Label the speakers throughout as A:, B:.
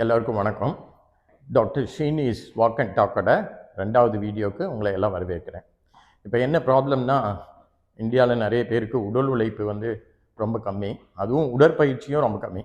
A: எல்லோருக்கும் வணக்கம். Doctor ஷீனிஸ் walk and டாக்கோட 2வது வீடியோவுக்கு உங்களை எல்லாம் வரவேற்கிறேன். இப்போ என்ன ப்ராப்ளம்னா, இந்தியாவில் நிறைய பேருக்கு உடல் உழைப்பு ரொம்ப கம்மி, அதுவும் உடற்பயிற்சியும் ரொம்ப கம்மி.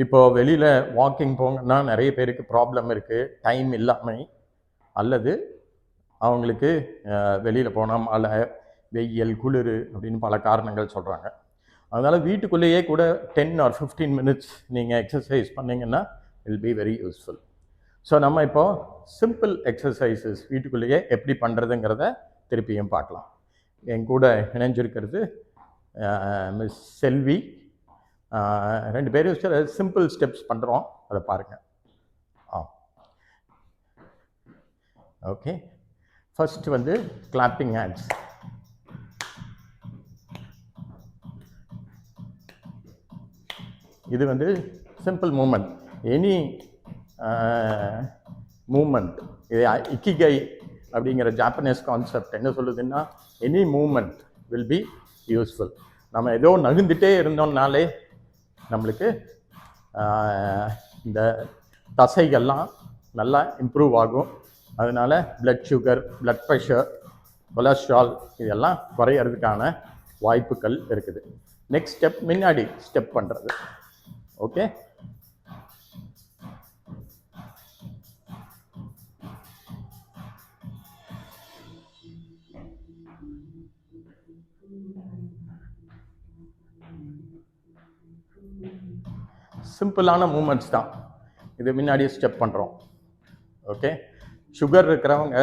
A: இப்போது வெளியில் வாக்கிங் போங்கன்னா நிறைய பேருக்கு ப்ராப்ளம் இருக்குது, டைம் இல்லாமல் அல்லது அவங்களுக்கு வெளியில் போனால் மழை, வெயில், குளிர் அப்படின்னு பல காரணங்கள் சொல்கிறாங்க. அதனால் வீட்டுக்குள்ளேயே கூட 10 or 15 minutes நீங்கள் எக்ஸசைஸ் பண்ணிங்கன்னா will be very useful. So நம்ம இப்போது சிம்பிள் எக்ஸசைசஸ் வீட்டுக்குள்ளேயே எப்படி பண்ணுறதுங்கிறத திருப்பியும் பார்க்கலாம். என் கூட இணைஞ்சிருக்கிறது மிஸ் செல்வி. 2 பேரும் சிம்பிள் ஸ்டெப்ஸ் பண்ணுறோம், அதை பாருங்கள். Okay, first clapping hands. இது சிம்பிள் மூமெண்ட். எனி மூமெண்ட், இது இக்கிகை அப்படிங்கிற ஜாப்பனீஸ் கான்செப்ட் என்ன சொல்லுதுன்னா, any moment will be useful. நம்ம ஏதோ நகுந்துட்டே இருந்தோம்னாலே நம்மளுக்கு இந்த தசைகள்லாம் நல்லா இம்ப்ரூவ் ஆகும். அதனால் blood sugar, blood pressure, cholesterol இதெல்லாம் குறையிறதுக்கான வாய்ப்புகள் இருக்குது. நெக்ஸ்ட் ஸ்டெப் முன்னாடி ஸ்டெப் பண்ணுறது. ஓகே, சிம்பிளான மூமெண்ட்ஸ் தான் இது, முன்னாடியே ஸ்டெப் பண்ணுறோம். ஓகே, சுகர் இருக்கிறவங்க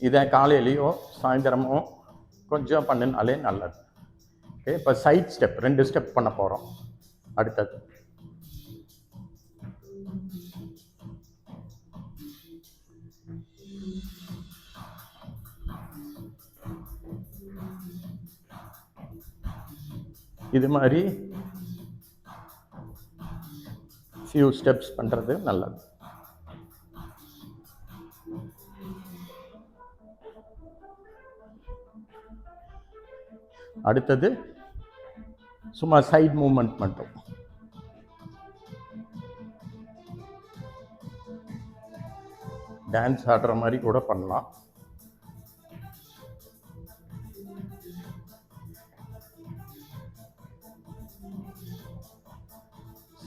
A: இதை காலையிலையோ சாயந்தரமோ கொஞ்சம் பண்ணினாலே நல்லது. ஓகே, இப்போ சைட் ஸ்டெப் 2 ஸ்டெப் பண்ண போகிறோம். அடுத்தது இது மாதிரி ஃபியூ ஸ்டெப்ஸ் பண்ணுறது நல்லது. அடுத்தது சும்மா சைட் மூமெண்ட் மட்டும். டான்ஸ் ஆடுற மாதிரி கூட பண்ணலாம்.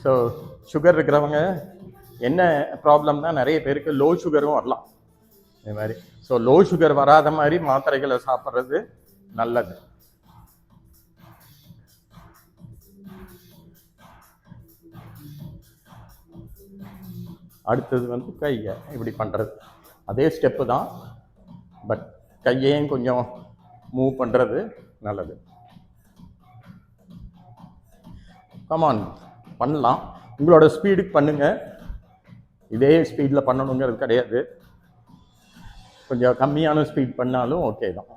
A: ஸோ சுகர் இருக்கிறவங்க என்ன ப்ராப்ளம்னா, நிறைய பேருக்கு லோ சுகரும் வரலாம் இது மாதிரி. ஸோ லோ சுகர் வராத மாதிரி மாத்திரைகளை சாப்பிட்றது நல்லது. அடுத்தது கையை இப்படி பண்ணுறது, அதே ஸ்டெப்பு தான், பட் கையையும் கொஞ்சம் மூவ் பண்ணுறது நல்லது. கமான், பண்ணலாம். உங்களோட ஸ்பீடுக்கு பண்ணுங்கள், இதே ஸ்பீடில் பண்ணணுங்கிறது கிடையாது. கொஞ்சம் கம்மியான ஸ்பீட் பண்ணாலும் ஓகே தான்.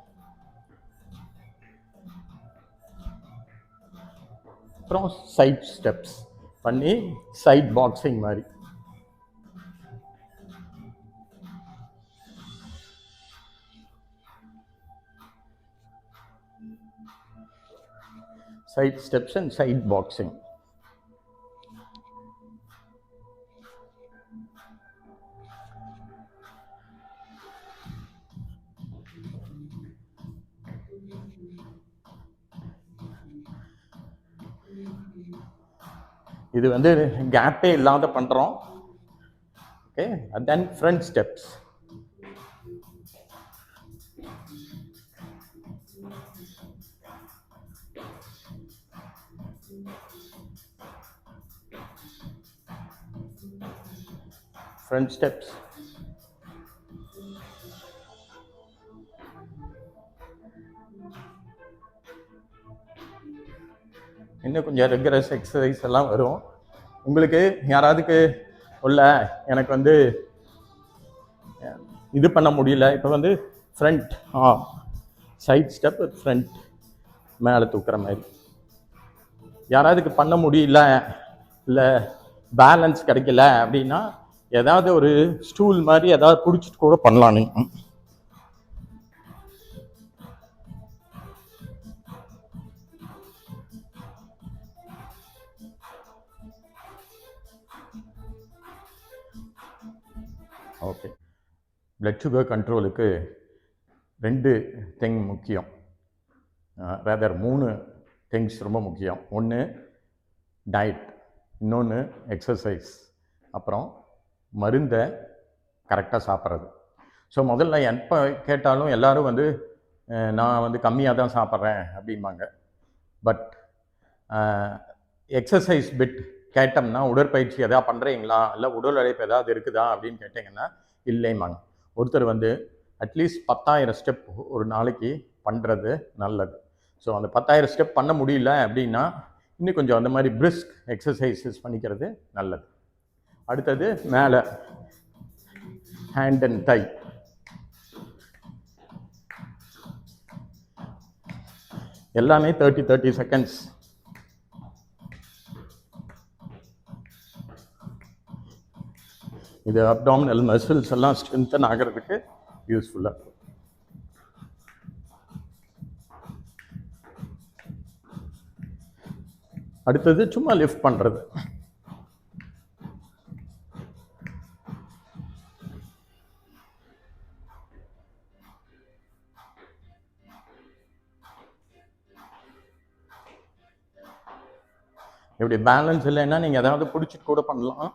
A: அப்புறம் சைட் ஸ்டெப்ஸ் பண்ணி சைட் பாக்ஸிங் மாதிரி. Side steps and side boxing. இது கேப்பே இல்லாத பண்றோம். Okay, and then front steps. Front steps. இன்னும் கொஞ்சம் ரெகுலர் எக்ஸசைஸ் எல்லாம் வரும். உங்களுக்கு யாராவதுக்கு உள்ள எனக்கு இது பண்ண முடியல, இப்போ ஃப்ரண்ட் சைட் ஸ்டெப், ஃப்ரண்ட் மேலே தூக்குற மாதிரி. யாராவதுக்கு பண்ண முடியல, இல்லை பேலன்ஸ் கிடைக்கல அப்படின்னா ஏதாவது ஒரு ஸ்டூல் மாதிரி ஏதாவது பிடிச்சிட்டு கூட பண்ணலாம். நீங்கள் ஓகே. பிளட் சுகர் கண்ட்ரோலுக்கு 2 திங் முக்கியம், ரேதர் 3 திங்ஸ் ரொம்ப முக்கியம். ஒன்று டயட், இன்னொன்று எக்ஸசைஸ், அப்புறம் மருந்தை கரெக்டாக சாப்பிட்றது. ஸோ முதல்ல எப்போ கேட்டாலும் எல்லோரும் வந்து நான் வந்து கம்மியாக தான் சாப்பிட்றேன் அப்படிம்பாங்க. பட் எக்ஸசைஸ் பிட் கேட்டோம்னா, உடற்பயிற்சி எதாவது பண்ணுறீங்களா, இல்லை உடல் உழைப்பு ஏதாவது இருக்குதா அப்படின்னு கேட்டிங்கன்னா இல்லைம்பாங்க. ஒருத்தர் வந்து அட்லீஸ்ட் 10,000 ஸ்டெப் ஒரு நாளைக்கு பண்ணுறது நல்லது. ஸோ அந்த 10,000 ஸ்டெப் பண்ண முடியல அப்படின்னா இன்னும் கொஞ்சம் அந்த மாதிரி பிரிஸ்க் எக்ஸசைசஸ் பண்ணிக்கிறது நல்லது. அடுத்தது மேலே ஹேண்ட் அண்ட் தை, எல்லாமே 30 செகண்ட்ஸ். இது அப்டாமினல் மசில்ஸ் எல்லாம் ஸ்ட்ரென்தன் ஆகிறதுக்கு யூஸ்ஃபுல்லாக இருக்கும். அடுத்தது சும்மா லிஃப்ட் பண்ணுறது. இப்படி பேலன்ஸ் இல்லைன்னா நீங்கள் ஏதாவது பிடிச்சிட்டு கூட பண்ணலாம்.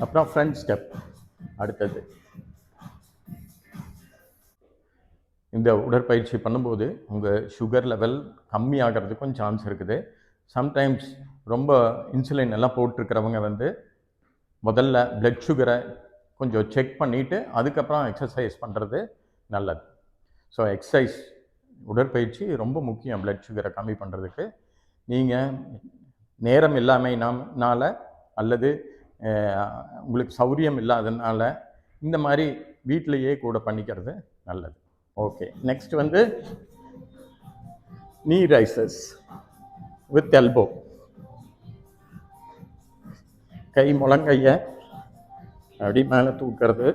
A: அப்புறம் ஃப்ரண்ட் ஸ்டெப். அடுத்தது இந்த உடற்பயிற்சி பண்ணும்போது உங்கள் சுகர் லெவல் கம்மியாகிறதுக்கும் சான்ஸ் இருக்குது. சம்டைம்ஸ் ரொம்ப இன்சுலின் எல்லாம் போட்டிருக்கிறவங்க வந்து முதல்ல பிளட் சுகரை கொஞ்சம் செக் பண்ணிவிட்டு அதுக்கப்புறம் எக்ஸசைஸ் பண்ணுறது நல்லது. ஸோ எக்ஸசைஸ், உடற்பயிற்சி ரொம்ப முக்கியம் பிளட் சுகரை கம்மி பண்ணுறதுக்கு. நீங்கள் நேரம் இல்லாமைனால அல்லது உங்களுக்கு சௌரியம் இல்லாததுனால இந்த மாதிரி வீட்டிலையே கூட பண்ணிக்கிறது நல்லது. ஓகே, நெக்ஸ்ட் வந்து knee rises with elbow. கை முழங்கையை அப்படி மேலே தூக்கிறது.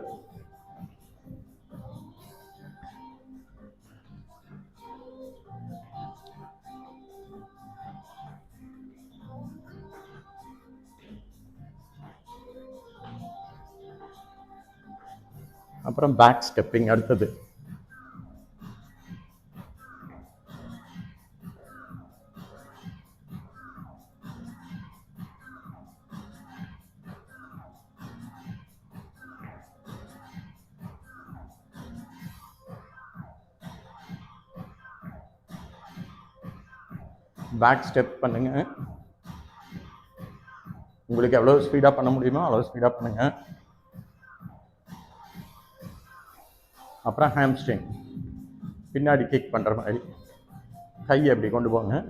A: அப்புறம் பேக் ஸ்டெப்பிங். அடுத்தது பேக் ஸ்டெப் பண்ணுங்க. உங்களுக்கு எவ்வளோ ஸ்பீடாக பண்ண முடியுமோ அவ்வளோ ஸ்பீடாக பண்ணுங்க. அப்புறம் ஹாம்ஸ்ட்ரிங், பின்னாடி கிக் பண்ணுற மாதிரி கையை அப்படி கொண்டு போங்க.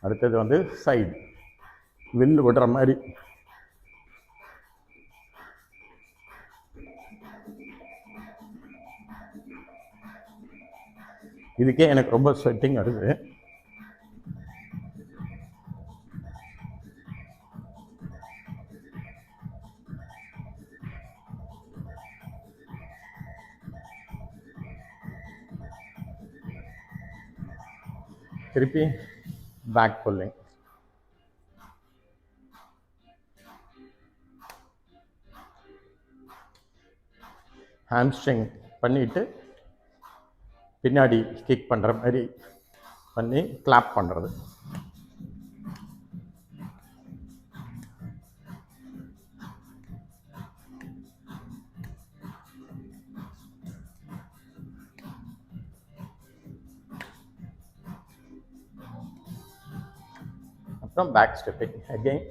A: அடுத்தது வந்து சைடு வில்லு விடுற மாதிரி. இதுக்கே எனக்கு ரொம்ப ஸ்வெட்டிங் வருது. திருப்பி பேக் புல்லிங். ஹாம்ஸ்ட்ரிங் பண்ணிட்டு பின்னாடி கிக் பண்ணுற மாதிரி பண்ணி கிளாப் பண்ணுறது. அப்புறம் பேக் ஸ்டெப்பிங் அகெயின்.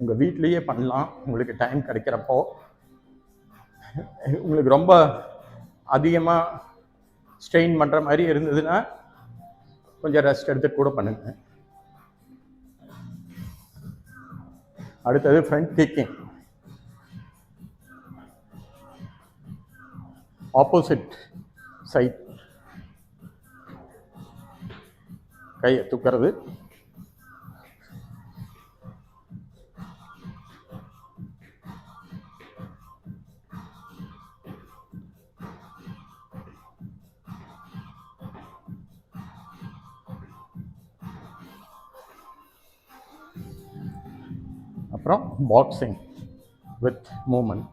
A: உங்கள் வீட்லேயே பண்ணலாம். உங்களுக்கு டைம் கிடைக்கிறப்போ. உங்களுக்கு ரொம்ப அதிகமாக ஸ்ட்ரெயின் பண்ணுற மாதிரி இருந்ததுன்னா கொஞ்சம் ரெஸ்ட் எடுத்து கூட பண்ணுங்க. அடுத்தது ஃப்ரண்ட் கிக்கிங். ஆப்போசிட் சைட் கையை தூக்கிறது. அப்புறம் பாக்ஸிங் வித் மூமெண்ட்.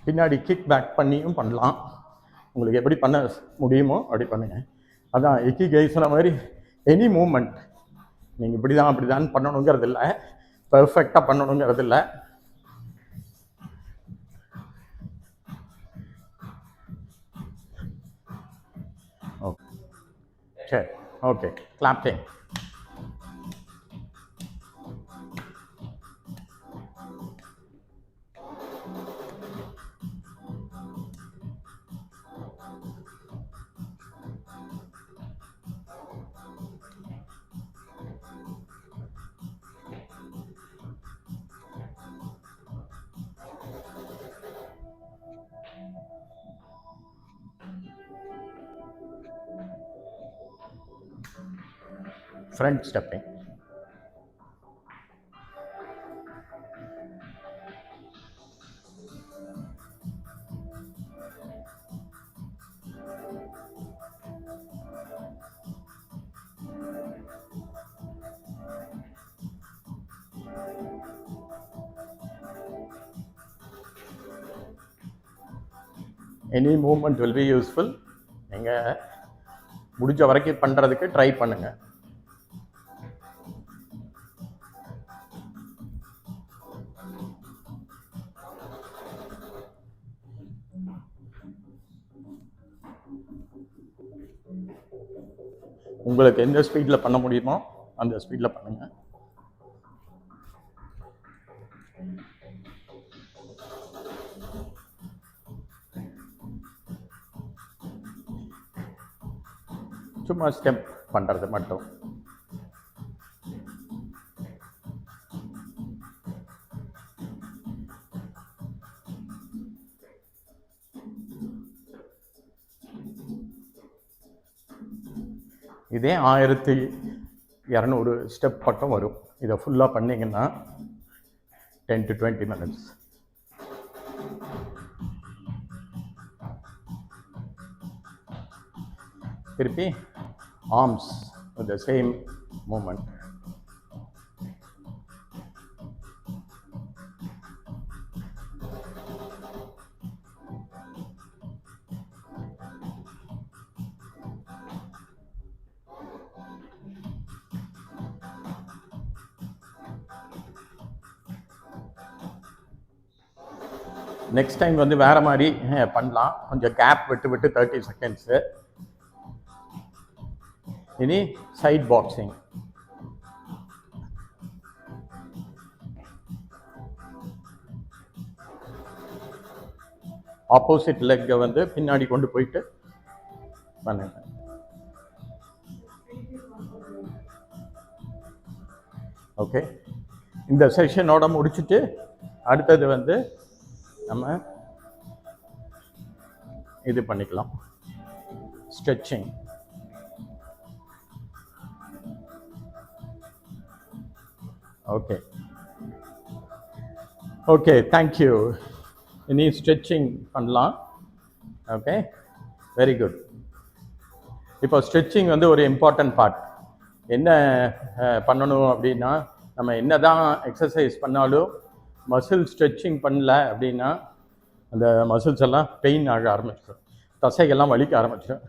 A: பின்னாடி கிக் பேக் பண்ணியும் பண்ணலாம். உங்களுக்கு எப்படி பண்ண முடியுமோ அப்படி பண்ணுங்க. அதான் இக்கிகை சொன்ன மாதிரி எனி மூமெண்ட் நீங்கள் இப்படி தான் அப்படி தான் பண்ணணுங்கிறது இல்லை, பெர்ஃபெக்டாக பண்ணணுங்கிறது இல்லை. ஓகே சரி, okay, clapping. Front stepping. Any movement will be useful. நீங்கள் முடிஞ்ச வரைக்கும் பண்ணுறதுக்கு ட்ரை பண்ணுங்க. உங்களுக்கு எந்த ஸ்பீடில் பண்ண முடியுமோ அந்த ஸ்பீடில் பண்ணுங்க. சும்மா ஸ்டெப் பண்ணுறது மட்டும். இதே 1200 ஸ்டெப் பக்கம் வரும். இதை ஃபுல்லாக பண்ணிங்கன்னா 10 to 20 minutes. திருப்பி arms with the same movement. Next time வந்து வேறு மாதிரி பண்ணலாம். கொஞ்சம் கேப் விட்டு விட்டு 30 செகண்ட்ஸு. இனி சைட் பாக்ஸிங். ஆப்போசிட் லெக்கை வந்து பின்னாடி கொண்டு போயிட்டு பண்ணுங்க. ஓகே, இந்த செஷனோட முடிச்சுட்டு அடுத்தது வந்து நம்ம இது பண்ணிக்கலாம், ஸ்ட்ரெச்சிங். Okay okay, thank you. இனி ஸ்ட்ரெச்சிங் பண்ணலாம். Okay, very good. இப்போ ஸ்ட்ரெச்சிங் வந்து ஒரு இம்பார்ட்டன்ட் பார்ட். என்ன பண்ணணும் அப்படின்னா, நம்ம என்ன தான் எக்ஸசைஸ் பண்ணாலும் மசில் ஸ்ட்ரெச்சிங் பண்ணல அப்படின்னா அந்த மசில்ஸ் எல்லாம் பெயின் ஆக ஆரம்பிச்சிடும், தசைகள்லாம் வலிக்க ஆரம்பிச்சிடும்.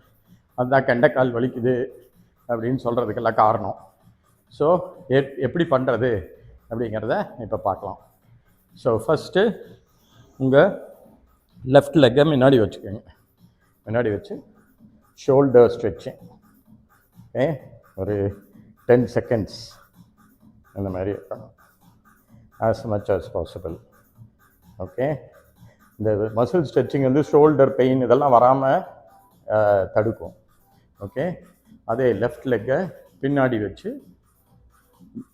A: அதுதான் கெண்டைக்கால் வலிக்குது அப்படின்னு சொல்கிறதுக்கெல்லாம் காரணம். ஸோ எப்படி பண்ணுறது அப்படிங்கிறத இப்போ பார்க்கலாம். ஸோ ஃபஸ்ட்டு உங்கள் லெஃப்ட் லெக்கை முன்னாடி வச்சுக்கோங்க, முன்னாடி வச்சு ஷோல்டர் ஸ்ட்ரெச்சிங். ஓகே, ஒரு 10 செகண்ட்ஸ் இந்த மாதிரி இருக்கணும், as much as possible. Okay, இந்த மசில் ஸ்ட்ரெச்சிங் வந்து ஷோல்டர் பெயின் இதெல்லாம் வராமல் தடுக்கும். ஓகே, அதே லெஃப்ட் லெக்கை பின்னாடி வச்சு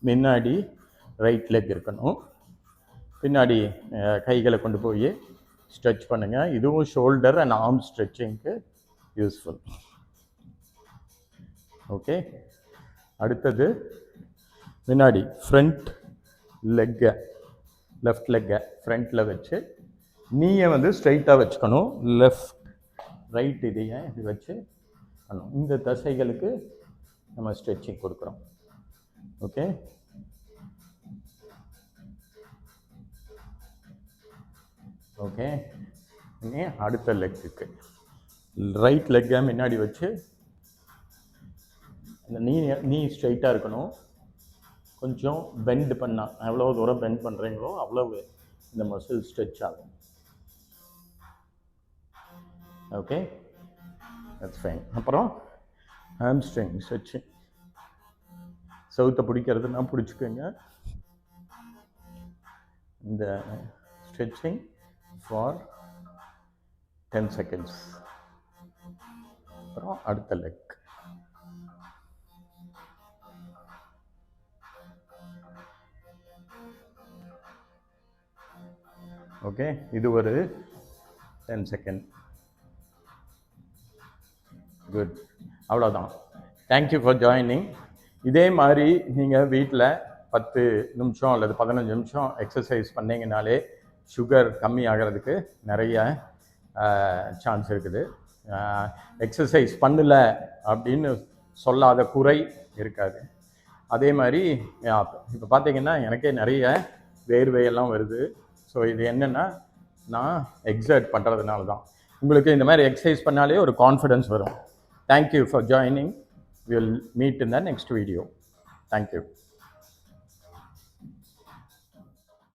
A: முன்னாடி ரைட் லெக் இருக்கணும், பின்னாடி கைகளை கொண்டு போய் ஸ்ட்ரெச் பண்ணுங்கள். இதுவும் ஷோல்டர் அண்ட் ஆர்ம் ஸ்ட்ரெச்சிங்க்கு யூஸ்ஃபுல். ஓகே, அடுத்தது முன்னாடி ஃப்ரண்ட் லெக்கை, லெஃப்ட் லெக்கை ஃப்ரண்ட்டில் வச்சு நீயை வந்து ஸ்ட்ரைட்டாக வச்சுக்கணும், லெஃப்ட் ரைட் இதையை இது வச்சு பண்ணணும். இந்த தசைகளுக்கு நம்ம ஸ்ட்ரெச்சிங் கொடுக்குறோம். Okay, okay. இனி அடுத்த லெக்குக்கு ரைட் லெக்கை முன்னாடி வச்சு இந்த நீ ஸ்ட்ரைட்டாக இருக்கணும். கொஞ்சம் பெண்ட் பண்ணால் எவ்வளோ தூரம் பெண்ட் பண்ணுறீங்களோ அவ்வளவு இந்த மசில் ஸ்ட்ரெச் ஆகும். Okay, that's fine. அப்புறம் ஹாம்ஸ்ட்ரிங் ஸ்ட்ரெச்சிங், செவுத்தை பிடிக்கிறதுனா பிடிச்சிக்கோங்க. இந்த ஸ்ட்ரெச்சிங் ஃபார் 10 செகண்ட்ஸ். அப்புறம் அடுத்த லெக். ஓகே, இது ஒரு 10 செகண்ட். குட், அவ்வளோதான். Thank you for joining. இதே மாதிரி நீங்கள் வீட்டில் 10 நிமிஷம் அல்லது 15 நிமிஷம் எக்ஸசைஸ் பண்ணிங்கனாலே சுகர் கம்மி ஆகிறதுக்கு நிறைய சான்ஸ் இருக்குது. எக்ஸசைஸ் பண்ணல அப்படின்னு சொல்லாத குறை இருக்காது. அதே மாதிரி இப்போ பார்த்தீங்கன்னா எனக்கே நிறைய வேர்வையெல்லாம் வருது. ஸோ இது என்னென்னா நான் எக்ஸர்ட் பண்ணுறதுனால தான். உங்களுக்கு இந்த மாதிரி எக்ஸசைஸ் பண்ணாலே ஒரு கான்ஃபிடென்ஸ் வரும். Thank you for joining. Will meet in the next video. Thank you.